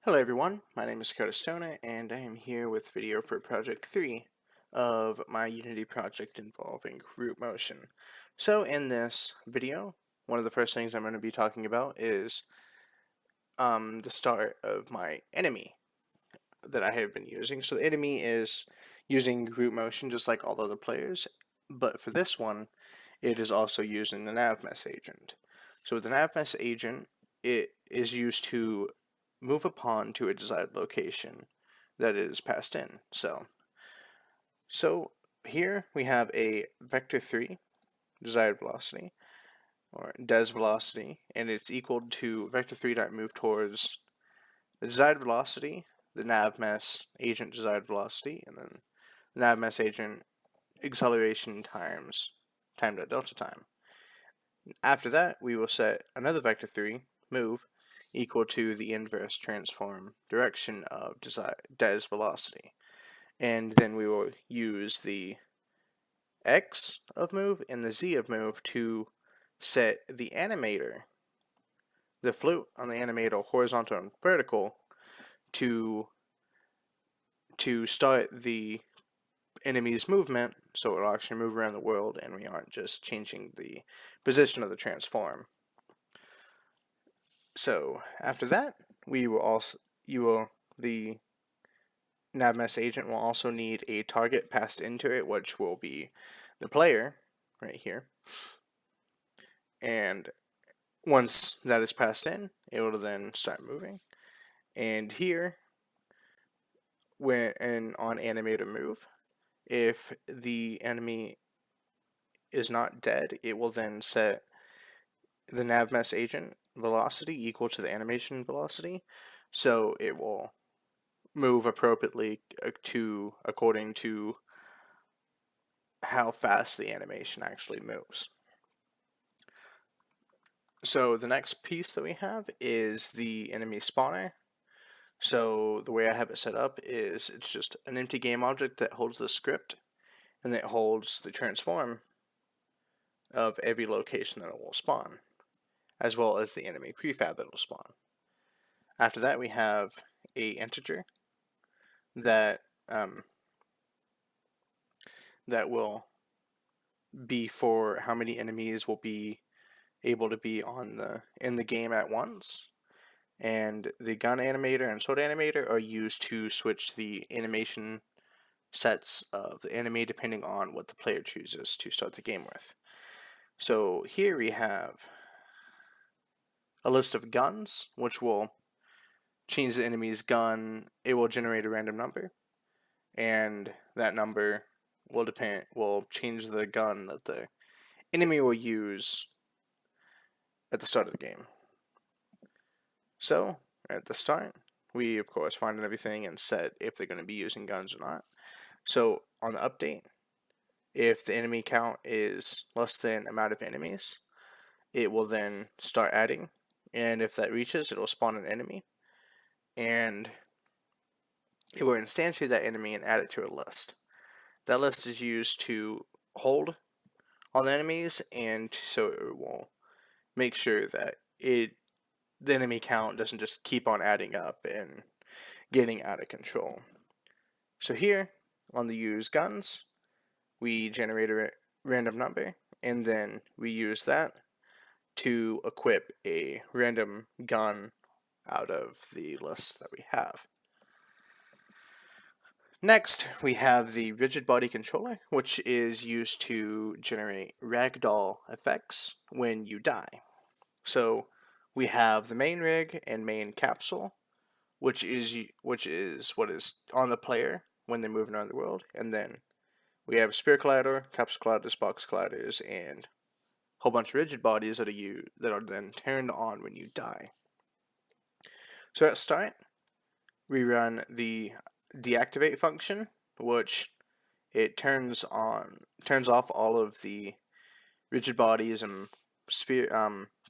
Hello everyone, my name is Dakota Stona, and I am here with video for Project 3 of my Unity project involving Root Motion. So in this video, one of the first things I'm going to be talking about is the start of my enemy that I have been using. So the enemy is using Root Motion just like all other players, but for this one, it is also using the NavMess agent. So with the NavMess agent, it is used to move a pawn to a desired location that it is passed in. So here we have a vector3 desired velocity, or des velocity, and it's equal to vector3.move towards the desired velocity, the navmess agent desired velocity, and then the navmess agent acceleration times time.delta time. After that, we will set another vector3 move equal to the inverse transform direction of des velocity. And then we will use the x of move and the z of move to set the animator, the float on the animator horizontal and vertical, to start the enemy's movement, so it'll actually move around the world and we aren't just changing the position of the transform. So after that, the navmess agent will also need a target passed into it, which will be the player right here. And once that is passed in, it will then start moving. And here, on animator move, if the enemy is not dead, it will then set the navmess agent velocity equal to the animation velocity, so it will move appropriately according to how fast the animation actually moves. So the next piece that we have is the enemy spawner. So the way I have it set up is it's just an empty game object that holds the script and it holds the transform of every location that it will spawn, as well as the enemy prefab that it will spawn. After that, we have a integer that that will be for how many enemies will be able to be in the game at once. And the gun animator and sword animator are used to switch the animation sets of the enemy depending on what the player chooses to start the game with. So here we have a list of guns, which will change the enemy's gun. It will generate a random number, and that number will change the gun that the enemy will use at the start of the game. So at the start, we of course find everything and set if they're going to be using guns or not. So on the update, if the enemy count is less than amount of enemies, it will then start adding, and if that reaches, it will spawn an enemy, and it will instantiate that enemy and add it to a list. That list is used to hold all the enemies, and so it will make sure that the enemy count doesn't just keep on adding up and getting out of control. So here, on the use guns, we generate a random number, and then we use that to equip a random gun out of the list that we have. Next, we have the rigid body controller, which is used to generate ragdoll effects when you die. So we have the main rig and main capsule, which is what is on the player when they're moving around the world, and then we have sphere collider, capsule colliders, box colliders, and a whole bunch of rigid bodies that are then turned on when you die. So at start, we run the deactivate function, which it turns off all of the rigid bodies and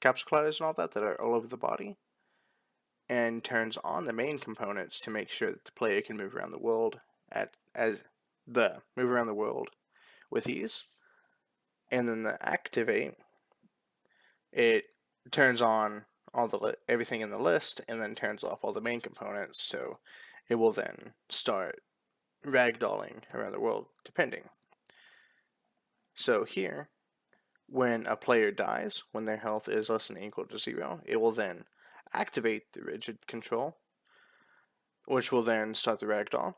capsule colliders and all that are all over the body, and turns on the main components to make sure that the player can move around the world with ease. And then the activate, it turns on everything in the list and then turns off all the main components, so it will then start ragdolling around the world depending. So here, when a player dies, when their health is less than or equal to 0, it will then activate the rigid control, which will then start the ragdoll.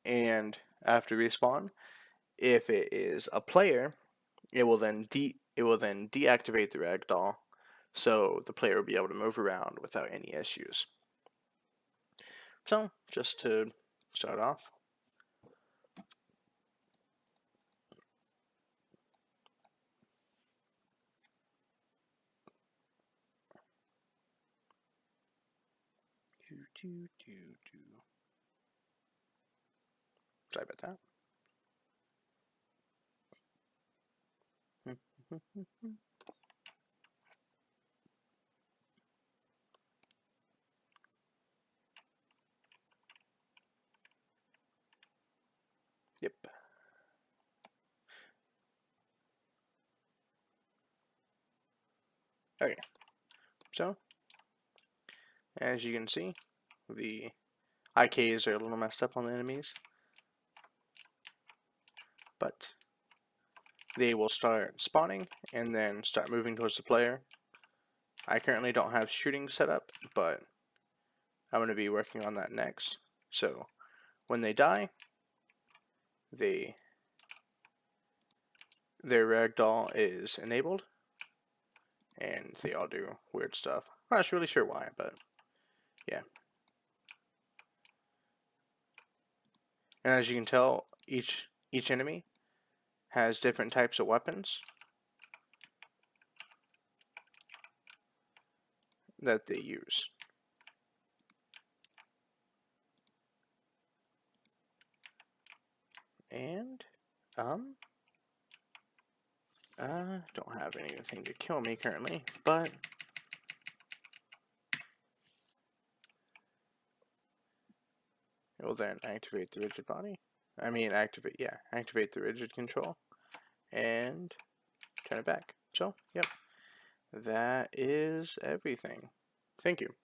And after respawn, if it is a player, it will then deactivate the ragdoll, so the player will be able to move around without any issues. So, just to start off, sorry about that. Yep. Okay. So, as you can see, the IKs are a little messed up on the enemies, but they will start spawning and then start moving towards the player. I currently don't have shooting set up, but I'm going to be working on that next. So when they die, their ragdoll is enabled, and they all do weird stuff. I'm not really sure why, but yeah. And as you can tell, each enemy has different types of weapons that they use. And I don't have anything to kill me currently, but it will then activate the rigid body. Activate the rigid control and turn it back. So, yep, that is everything. Thank you.